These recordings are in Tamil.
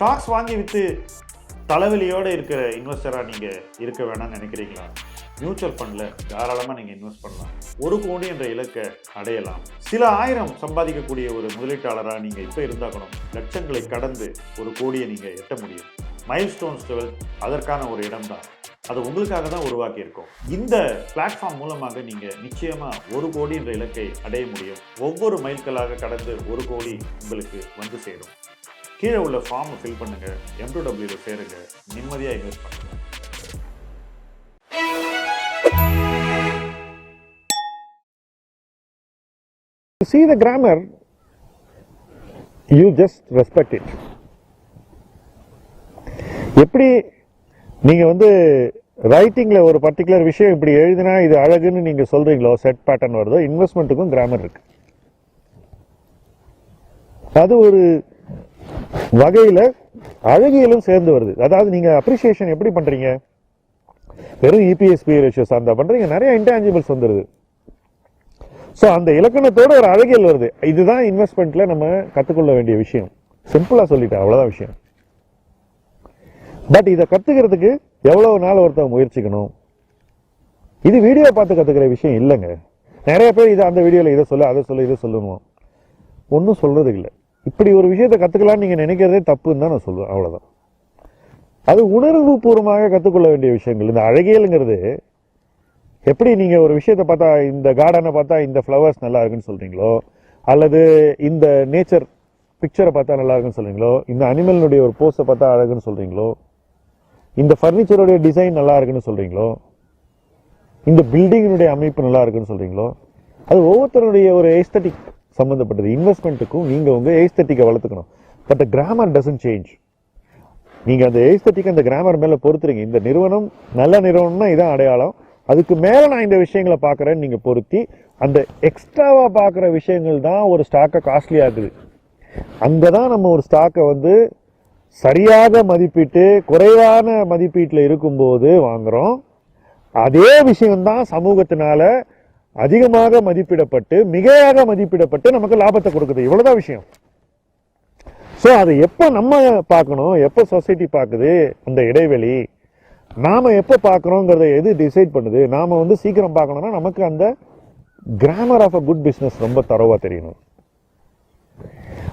ஸ்டாக்ஸ் வாங்கி விற்று தலைவலியோடு இருக்கிற இன்வெஸ்டராக நீங்கள் இருக்க வேணாம்னு நினைக்கிறீங்களா? மியூச்சுவல் ஃபண்டில் தாராளமாக நீங்கள் இன்வெஸ்ட் பண்ணலாம். 1 கோடி என்ற இலக்கை அடையலாம். சில ஆயிரம் சம்பாதிக்கக்கூடிய ஒரு முதலீட்டாளராக நீங்கள் இப்போ இருந்தாக்கணும். லட்சங்களை கடந்து 1 கோடியை நீங்கள் எட்ட முடியும். மைல்ஸ்டோன்ஸ் 12 அதற்கான ஒரு இடம் தான். அது உங்களுக்காக தான் உருவாக்கி இருக்கும். இந்த பிளாட்ஃபார்ம் மூலமாக நீங்கள் நிச்சயமாக 1 கோடி என்ற இலக்கை அடைய முடியும். ஒவ்வொரு மைல்களாக கடந்து 1 கோடி உங்களுக்கு வந்து சேரும். கீழே உள்ள ஃபார்மை ஃபில் பண்ணுங்க, M2W சேருங்க, நிம்மதியாக இன்வெஸ்ட் பண்ணுங்க. See the grammar, you just respect it. எப்படி நீங்க ரைட்டிங்ல ஒரு பர்டிகுலர் விஷயம் இப்படி எழுதினா இது அழகுன்னு நீங்க சொல்றீங்களோ, செட் பேட்டர்ன் வருதோ, இன்வெஸ்ட்மெண்ட்டுக்கும் கிராமர் இருக்கு. அது ஒரு வகையில அழகியலும் சேர்ந்து வருது. அதாவது நீங்க அப்ரிசியேஷன் எப்படி பண்றீங்க? வெறும் EPS/PE ரேஷியோஸ் அந்த பண்றீங்க, நிறைய இன்டான்ஜிபிள்ஸ் வந்துருது. ஸோ அந்த இலக்கணத்தோட ஒரு அழகியல் வருது. இதுதான் இன்வெஸ்ட்மெண்ட்ல நம்ம கற்றுக்கொள்ள வேண்டிய விஷயம். சிம்பிளா சொல்லிட்டேன், அவ்வளோதான் விஷயம். பட் இதை கற்றுக்கிறதுக்கு எவ்வளவு நாள் ஒருத்தவங்க முயற்சிக்கணும்? இது வீடியோ பார்த்து கற்றுக்கிற விஷயம் இல்லைங்க. நிறைய பேர் இதை அந்த வீடியோவில் இதை சொல்ல, அதை சொல்ல, இதை சொல்லணும், ஒன்றும் சொல்றது இல்லை. இப்படி ஒரு விஷயத்தை கற்றுக்கலான்னு நீங்கள் நினைக்கிறதே தப்புன்னு தான் நான் சொல்லுவேன், அவ்வளோதான். அது உணர்வு பூர்வமாக கற்றுக்கொள்ள வேண்டிய விஷயங்கள். இந்த அழகியலுங்கிறது எப்படி நீங்கள் ஒரு விஷயத்தை பார்த்தா, இந்த கார்டனை பார்த்தா இந்த ஃப்ளவர்ஸ் நல்லா இருக்குன்னு சொல்கிறீங்களோ, அல்லது இந்த நேச்சர் பிக்சரை பார்த்தா நல்லா இருக்குன்னு சொல்கிறீங்களோ, இந்த அனிமலினுடைய ஒரு போஸை பார்த்தா அழகுன்னு சொல்கிறீங்களோ, இந்த ஃபர்னிச்சருடைய டிசைன் நல்லா இருக்குன்னு சொல்கிறீங்களோ, இந்த பில்டிங்கினுடைய அமைப்பு நல்லா இருக்குன்னு சொல்கிறீங்களோ, அது ஒவ்வொருத்தருடைய ஒரு ஏஸ்தட்டிக் சம்மந்தப்பட்டது. இன்வெஸ்ட்மெண்ட்டுக்கும் நீங்கள் உங்கள் ஏஸ்தட்டிக்கை வளர்த்துக்கணும். But grammar doesn't change. நீங்கள் அந்த ஏஸ்தட்டிக் அந்த கிராமர் மேலே பொறுத்துறீங்க. இந்த நிறுவனம் நல்ல நிறுவனம்னா இதான் அடையாளம், அதுக்கு மேலே நான் இந்த விஷயங்களை பார்க்குறேன்னு நீங்கள் பொருத்தி அந்த எக்ஸ்ட்ராவாக பார்க்குற விஷயங்கள் தான் ஒரு ஸ்டாக்கை காஸ்ட்லி ஆகுது. அங்கே தான் நம்ம ஒரு ஸ்டாக்கை சரியாக மதிப்பிட்டு குறைவான மதிப்பீட்டில் இருக்கும்போது வாங்குகிறோம். அதே விஷயம்தான் சமூகத்தினால அதிகமாக மதிப்பிடப்பட்டு மிகையாக மதிப்பிடப்பட்டு நமக்கு லாபத்தை கொடுக்குது. இவ்வளோதான் விஷயம். ஸோ அதை எப்போ நம்ம பார்க்கணும், எப்போ சொசைட்டி பார்க்குது, அந்த இடைவெளி நாம் எப்போ பார்க்குறோங்கிறத எது டிசைட் பண்ணுது? நாம் சீக்கிரம் பார்க்கணும்னா நமக்கு அந்த grammar of a good business ரொம்ப தரவாக தெரியணும்.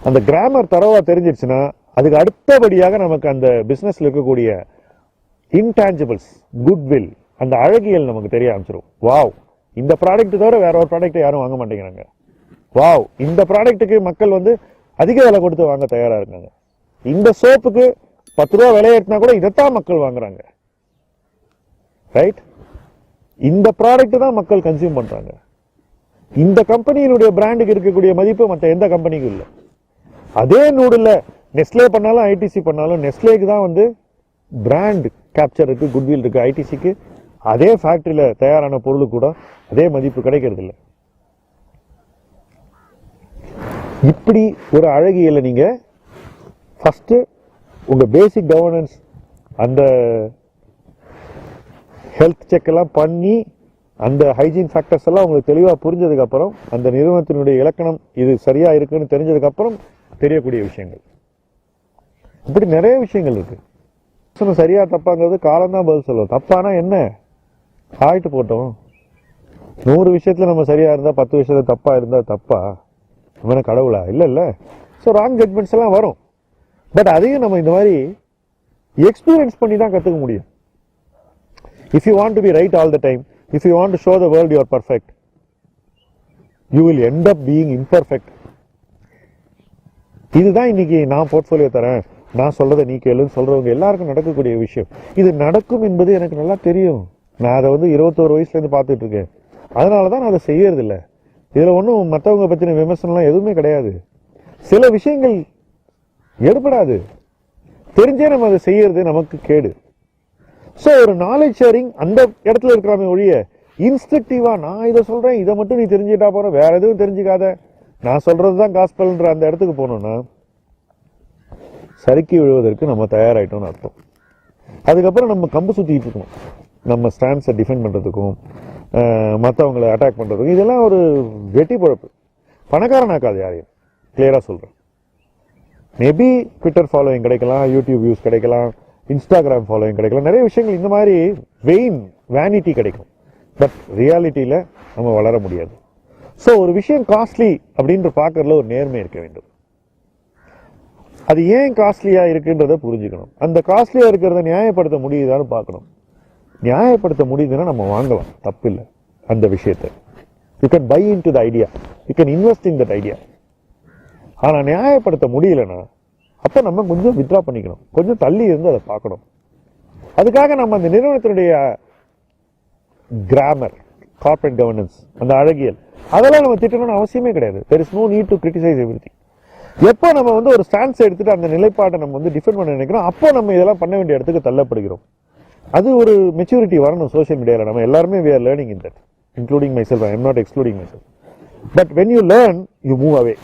அந்த கிராமர் தரவாக தெரிஞ்சிருச்சுன்னா அதுக்கு அடுத்தபடியாக நமக்கு அந்த பிஸ்னஸில் இருக்கக்கூடிய இன்டான்ஜிபிள்ஸ், குட்வில், அந்த அழகியல் நமக்கு தெரிய ஆரம்பிச்சிடும். வாவ், இந்த ப்ராடக்ட் தவிர வேற ஒரு ப்ராடக்ட்டை யாரும் வாங்க மாட்டேங்கிறாங்க. வாவ், இந்த ப்ராடக்ட்டுக்கு மக்கள் அதிக விலை கொடுத்து வாங்க தயாராக இருக்காங்க. இந்த சோப்புக்கு 10 ரூபா விலை ஏற்றினா கூட இதைத்தான் மக்கள் வாங்குறாங்க. ரைட்? இந்த ப்ராடக்ட் தான் மக்கள் கன்சியூம் பண்றாங்க. இந்த கம்பெனியினுடைய பிராண்டுக்கு இருக்கக்கூடிய மதிப்பு மற்ற எந்த கம்பெனிக்கும் இல்லை. அதே நூடுல நெஸ்லே பண்ணாலும் ஐடிசி பண்ணாலும் நெஸ்லேக்கு தான் பிராண்ட் கேப்சர் இருக்கு, குட்வில் இருக்கு. ஐடிசிக்கு அதே ஃபேக்டரியில தயாரான பொருளுக்கு கூட அதே மதிப்பு கிடைக்கிறது இல்லை. இப்படி ஒரு அழகியலை நீங்க ஃபர்ஸ்ட் உங்க பேசிக் கவர்னன்ஸ், அந்த ஹெல்த் செக் எல்லாம் பண்ணி அந்த ஹைஜீன் ஃபேக்டர்ஸ் எல்லாம் உங்களுக்கு தெளிவாக புரிஞ்சதுக்கு அப்புறம், அந்த நிறுவனத்தினுடைய இலக்கணம் இது சரியா இருக்குன்னு தெரிஞ்சதுக்கு அப்புறம் தெரியக்கூடிய விஷயங்கள். இப்படி நிறைய விஷயங்கள் இருக்கு. சரியா தப்பாங்கிறது காலம்தான் பதில் சொல்லுவோம். தப்பானா என்ன ஆயிட்டு போட்டோம். 100 விஷயத்துல நம்ம சரியா இருந்தா 10 விஷயத்துல தப்பா இருந்தா தப்பா? நம்ம கடவுளா? இல்ல. ஸோ ராங் ஜட்மெண்ட்ஸ் எல்லாம் வரும். பட் அதையும் நம்ம இந்த மாதிரி எக்ஸ்பீரியன்ஸ் பண்ணி தான் கற்றுக்க முடியும். If you want to be right all the time, if you want to show the world you are perfect, you will end up being imperfect. இதுதான் இன்னைக்கு நான் போர்ட்ஃபோலியோ தரேன், நான் சொல்றதை நீ கேளுன்னு சொல்றவங்க எல்லாருக்கும் நடக்கக்கூடிய விஷயம். இது நடக்கும் என்பது எனக்கு நல்லா தெரியும். நான் அதை 21 வயசுலேருந்து பார்த்துட்டு இருக்கேன். அதனால தான் நான் அதை செய்யறது இல்லை. இதில் ஒன்றும் மற்றவங்க பற்றின விமர்சனம்லாம் எதுவுமே கிடையாது. சில விஷயங்கள் எடுபடாது, தெரிஞ்சே நம்ம அதை செய்யறது நமக்கு கேடு. ஸோ ஒரு நாலேஜ் ஷேரிங் அந்த இடத்துல இருக்கிறாமே ஒழிய இன்ஸ்ட்ரக்டிவா நான் இதை சொல்றேன், இதை மட்டும் நீ தெரிஞ்சுக்கிட்டா போற, வேற எதுவும் தெரிஞ்சுக்காத, நான் சொல்றதுதான் காஸ்பல்ன்ற அந்த இடத்துக்கு போனோம்னா சறுக்கி விழுவதற்கு நம்ம தயாராயிட்டோம்னு அர்த்தம். அதுக்கப்புறம் நம்ம கம்பு சுத்திட்டு இருக்கணும், நம்ம ஸ்டாண்ட்ஸை டிஃபெண்ட் பண்றதுக்கும் மற்றவங்களை அட்டாக் பண்றதுக்கும். இதெல்லாம் ஒரு வெட்டி பொழப்பு, பணக்காரனாக்காது யாரையும், கிளியரா சொல்றேன். மேபி ட்விட்டர் ஃபாலோயிங் கிடைக்கலாம், யூடியூப் வியூஸ் கிடைக்கலாம், இன்ஸ்டாகிராம் ஃபாலோயிங் கிடைக்கலாம், நிறைய விஷயங்கள் இந்த மாதிரி வேனிட்டி கிடைக்கும். பட் ரியாலிட்டியில் நம்ம வளர முடியாது. ஸோ ஒரு விஷயம் காஸ்ட்லி அப்படின்ற பார்க்கறதுல ஒரு நேர்மை இருக்க வேண்டும். அது ஏன் காஸ்ட்லியாக இருக்குன்றத புரிஞ்சுக்கணும். அந்த காஸ்ட்லியாக இருக்கிறத நியாயப்படுத்த முடியுதான்னு பார்க்கணும். நியாயப்படுத்த முடியுதுன்னா நம்ம வாங்கலாம், தப்பு இல்லை. அந்த விஷயத்தை you can buy in to the idea, you can invest in that idea. ஆனால் நியாயப்படுத்த முடியலன்னா அப்போ நம்ம கொஞ்சம் வித்ட்ரா பண்ணிக்கணும், கொஞ்சம் தள்ளி இருந்து அதை பார்க்கணும். அதுக்காக நம்ம அந்த நிறுவனத்தினுடைய கிராமர், கார்ப்பரேட் கவர்னன்ஸ், அந்த அழகியல், அதெல்லாம் நம்ம திட்டணும்னு அவசியமே கிடையாது. There is no need to criticise everything. எப்போ நம்ம வந்து ஒரு ஸ்டான்ஸ் எடுத்துட்டு அந்த நிலைப்பாட்டை நம்ம வந்து டிஃபெண்ட் பண்ண நினைக்கிறோம், அப்போ நம்ம இதெல்லாம் பண்ண வேண்டிய இடத்துக்கு தள்ளப்படுகிறோம். அது ஒரு மெச்சூரிட்டி வரணும் சோஷியல் மீடியாவில். நம்ம எல்லாருமே we are learning in that, including myself. I am not excluding myself. But when you learn, you move away.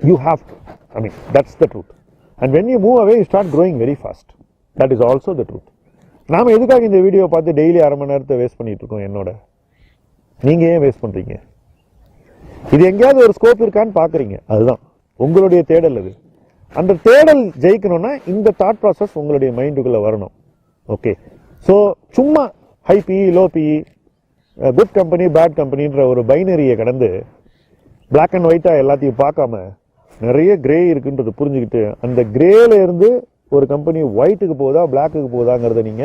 You have to. I mean, that's the truth. And when you move away, you start growing very fast. That is also the truth. நாம எதுக்காக இந்த வீடியோ பார்த்து டெய்லி 1/2 மணி நேரத்தை வேஸ்ட் பண்ணிட்டு இருக்கோம்? என்னோட நீங்க ஏன் வேஸ்ட் பண்றீங்க? இது எங்கேயாவது ஒரு ஸ்கோப் இருக்கான்னு பாக்குறீங்க, அதுதான் உங்களுடைய தேடல். அது அந்த தேடல் ஜெயிக்கணும்னா இந்த தாட் ப்ராசஸ் உங்களுடைய மைண்டுக்குள்ள வரணும். ஓகே, ஸோ சும்மா high PE, low PE, good company, bad கம்பெனின்ற ஒரு பைனரியை கடந்து பிளாக் அண்ட் ஒயிட்டா எல்லாத்தையும் பார்க்காம நிறைய கிரே இருக்குன்றது புரிஞ்சுக்கிட்டு அந்த கிரேல இருந்து ஒரு கம்பெனி ஒயிட்டுக்கு போகுதா பிளாக்குக்கு போகுதாங்கிறத நீங்க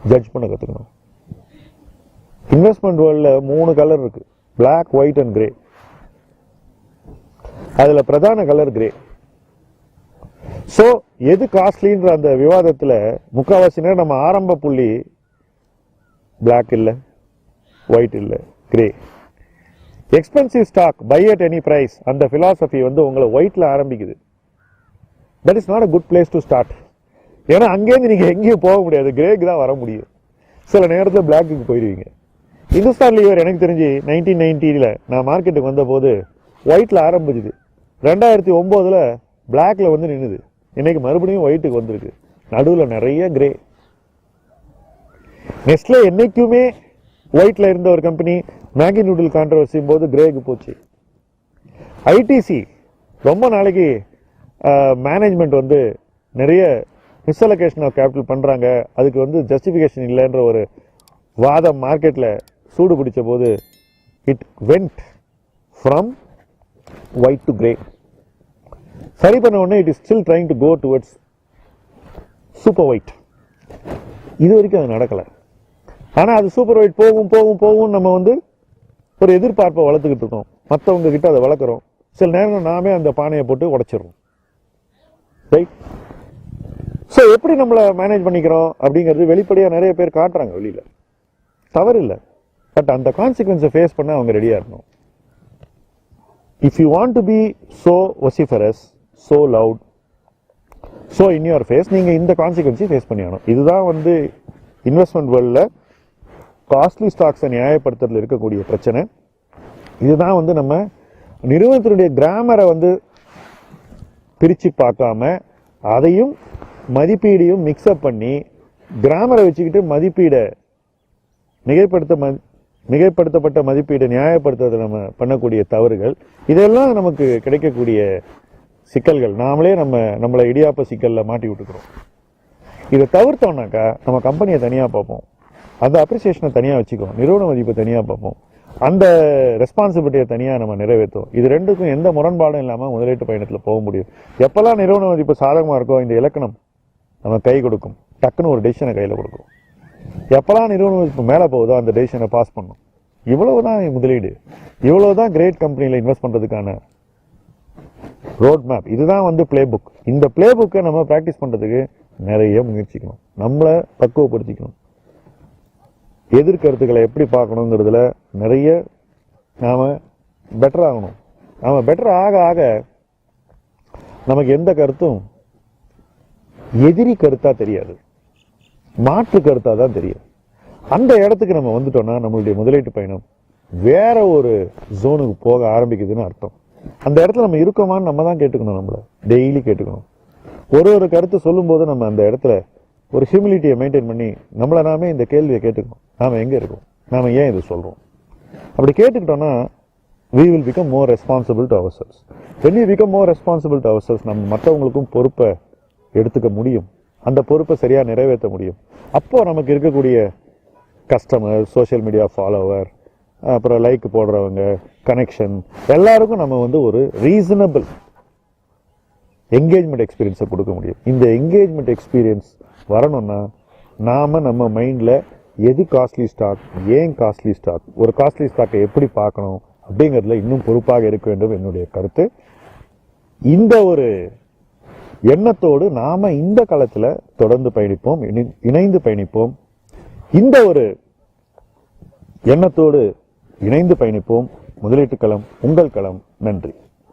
ஜட்ஜ் பண்ண கத்துக்கணும். இன்வெஸ்ட்மெண்ட் வேர்ல்ட்ல 3 கலர் இருக்கு, பிளாக், ஒயிட் அண்ட் கிரே. அதுல பிரதான கலர் கிரே. சோ எது காஸ்ட்லின்ற அந்த விவாதத்துல முக்காவாசி நேரம் நம்ம ஆரம்ப புள்ளி பிளாக் இல்ல, ஒயிட் இல்ல, grey. Expensive stock, buy at any price, அந்த பிலாசபி வந்து உங்களை ஒயிட்ல ஆரம்பிக்குது. That is not a good place to start. ஏன்னா அங்கேருந்து நீங்க எங்கேயும் போக முடியாது, கிரேக்கு தான் வர முடியும். சில நேரத்தில் பிளாக்குக்கு போயிடுவீங்க. இந்துஸ்தான் லீவர் எனக்கு தெரிஞ்சு 1990ல நான் மார்க்கெட்டுக்கு வந்த போது ஒயிட்ல ஆரம்பிச்சுது. 2009ல் பிளாக்ல வந்து நின்னுது. இன்னைக்கு மறுபடியும் ஒயிட்டுக்கு வந்திருக்கு. நடுவில் நிறைய கிரே. நெஸ்ட்லே என்னைக்குமே ஒயிட்ல இருந்த ஒரு கம்பெனி மேகி நூடுல் கான்ட்ரவர்சியும் போது கிரேக்கு போச்சு. ஐடிசி ரொம்ப நாளைக்கு மேனேஜ்மெண்ட் வந்து நிறைய மிஸ்அலோகேஷன் ஆஃப் கேபிட்டல் பண்றாங்க, அதுக்கு வந்து ஜஸ்டிஃபிகேஷன் இல்லைன்ற ஒரு வாதம் மார்க்கெட்ல சூடு பிடிச்ச போது it went from white to grey. சரி பண்ண உடனே it is still trying to go towards super white. இது வரைக்கும் அது நடக்கலை. ஆனால் அது சூப்பர் ஒயிட் போகும் போகும் போகும் நம்ம வந்து ஒரு எதிர்பார்ப்பை வளர்த்துக்கிட்டு இருக்கோம். மற்றவங்க கிட்ட அதை வளர்க்குறோம். சில நேரம் நாமே அந்த பானையை போட்டு உடைச்சிடுறோம். ரைட். ஸோ எப்படி நம்மளை மேனேஜ் பண்ணிக்கிறோம் அப்படிங்கிறது வெளிப்படையாக நிறைய பேர் காட்டுறாங்க வெளியில், தவறு இல்லை. பட் அந்த கான்சிக்வன்ஸை ஃபேஸ் பண்ண அவங்க ரெடியாக இருக்கணும். If you want to be so vociferous, so loud, so in your face, நீங்கள் இந்த கான்சிக்வன்ஸை ஃபேஸ் பண்ணி ஆகணும். இதுதான் வந்து இன்வெஸ்ட்மெண்ட் வேர்ல்டில் காஸ்ட்லி ஸ்டாக்ஸை நியாயப்படுத்துறதுல இருக்கக்கூடிய பிரச்சனை. இதுதான் வந்து நம்ம நிறுவனத்தினுடைய கிராமரை வந்து பிரித்து பார்க்காம அதையும் மதிப்பீடையும் மிக்ஸ்அப் பண்ணி கிராமரை வச்சுக்கிட்டு மதிப்பீடை மிகைப்படுத்தப்பட்ட மதிப்பீடை நியாயப்படுத்துறதை நம்ம பண்ணக்கூடிய தவறுகள். இதெல்லாம் நமக்கு கிடைக்கக்கூடிய சிக்கல்கள். நாமளே நம்மளை இடியாப்ப சிக்கலில் மாட்டி விட்டுக்கிறோம். இதை தவிர்த்தோம்னாக்கா நம்ம கம்பெனியை தனியாக பார்ப்போம், அந்த அப்ரிசியேஷனை தனியாக வச்சுக்குவோம், நிறுவன மதிப்பை தனியாக பார்ப்போம், அந்த ரெஸ்பான்சிபிலிட்டியை தனியாக நம்ம நிறைவேற்றுவோம். இது ரெண்டுக்கும் எந்த முரண்பாடும் இல்லாமல் முதலீட்டு பயணத்தில் போக முடியும். எப்போல்லாம் நிறுவன மதிப்பு சாதகமாக இருக்கோ இந்த இலக்கணம் நம்ம கை கொடுக்கும், டக்குன்னு ஒரு டெசிஷனை கையில் கொடுக்கும். எப்போல்லாம் நிறுவன மதிப்பு மேலே போகுதோ அந்த டெசிஷனை பாஸ் பண்ணும். இவ்வளவுதான் முதலீடு, இவ்வளவுதான் கிரேட் கம்பெனியில் இன்வெஸ்ட் பண்ணுறதுக்கான ரோட் மேப். இதுதான் வந்து பிளே புக். இந்த பிளே புக்கை நம்ம ப்ராக்டிஸ் பண்ணுறதுக்கு நிறைய முயற்சிக்கணும், நம்மளை பக்குவப்படுத்திக்கணும். எதிர்கருத்துக்களை எப்படி பார்க்கணுங்கிறதுல நிறைய நாம் பெட்டர் ஆகணும். நாம் பெட்டர் ஆக ஆக நமக்கு எந்த கருத்தும் எதிரி கருத்தாக தெரியாது, மாற்று கருத்தாக தான் தெரியும். அந்த இடத்துக்கு நம்ம வந்துட்டோம்னா நம்மளுடைய முதலீட்டு பயணம் வேற ஒரு ஜோனுக்கு போக ஆரம்பிக்குதுன்னு அர்த்தம். அந்த இடத்துல நம்ம இருக்கோமான்னு நம்ம தான் கேட்டுக்கணும், நம்மளை டெய்லி கேட்டுக்கணும். ஒரு கருத்து சொல்லும்போது நம்ம அந்த இடத்துல ஒரு ஹியூமிலிட்டியை மெயின்டைன் பண்ணி நம்மளை நாமே இந்த கேள்வியை கேட்டுக்கணும். நாம் எங்கே இருக்கோம், நாம் ஏன் இது சொல்கிறோம். அப்படி கேட்டுக்கிட்டோம்னா we will become more responsible to ourselves. When we become more responsible to ourselves, நம்ம மற்றவங்களுக்கும் பொறுப்பை எடுத்துக்க முடியும், அந்த பொறுப்பை சரியாக நிறைவேற்ற முடியும். அப்போ நமக்கு இருக்கக்கூடிய கஸ்டமர், சோஷியல் மீடியா ஃபாலோவர், அப்புறம் லைக் போடுறவங்க, கனெக்ஷன், எல்லாருக்கும் நம்ம வந்து ஒரு ரீசனபிள் என்கேஜ்மெண்ட் எக்ஸ்பீரியன்ஸை கொடுக்க முடியும். இந்த என்கேஜ்மெண்ட் எக்ஸ்பீரியன்ஸ் வரணும்னா நம்ம மைண்டில் எது காஸ்ட்லி ஸ்டாக், ஏன் காஸ்ட்லி ஸ்டாக், ஒரு காஸ்ட்லி ஸ்டாக்கை எப்படி பார்க்கணும் அப்படிங்கிறதுல இன்னும் பொறுப்பாக இருக்க வேண்டும் என்னுடைய கருத்து. இந்த ஒரு எண்ணத்தோடு நாம இந்த காலத்தில் தொடர்ந்து பயணிப்போம், இணைந்து பயணிப்போம். இந்த ஒரு எண்ணத்தோடு இணைந்து பயணிப்போம். முதலீட்டு களம் உங்கள் களம். நன்றி.